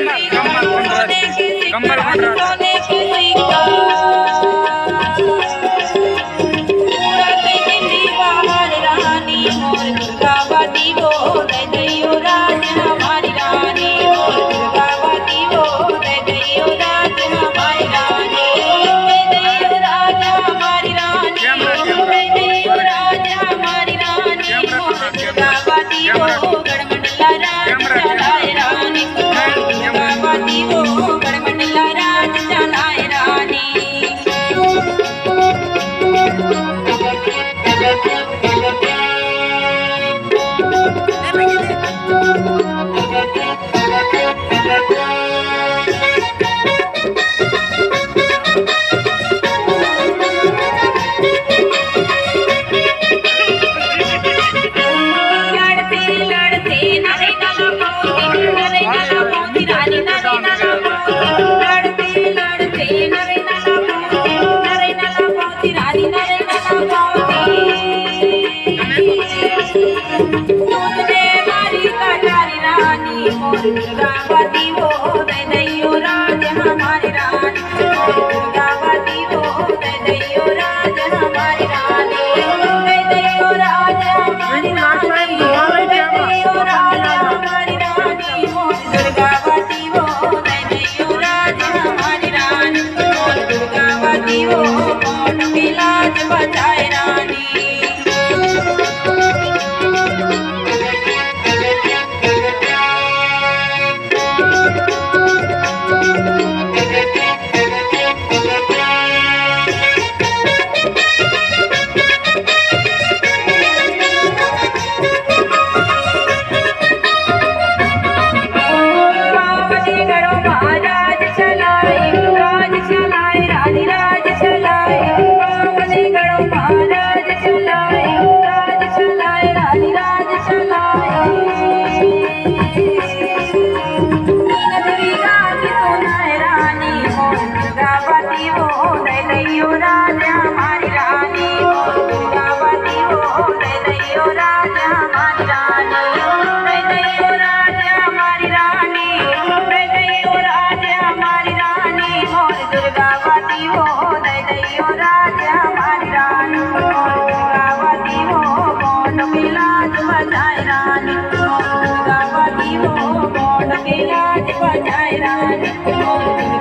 कमल सोने के सिक्का उड़ते बिजली बाहर रानी मोर दुर्गावती वो दे दैयो राज हमारी रानी मोर दुर्गावती वो दे दैयो राज हमारी रानी दे दैयो राज हमारी रानी दे दैयो राज हमारी रानी मोर दुर्गावती वो गढ़मंडला राज चलाए रानी दुर्गावती वो गढ़मंडला राज चलाए रानी। दुर्गावती वो दे दैयो राज हमारी रानी दुर्गावती वो दे दैयो राज हमारी रानी दे दैयो राज हमारी रानी दे दैयो राज हमारी रानी दुर्गावती वो दे दैयो राज हमारी रानी दुर्गावती वो कौन के लाज बचाए रानी। दुर्गावती वो कौन के लाज बचाए रानी।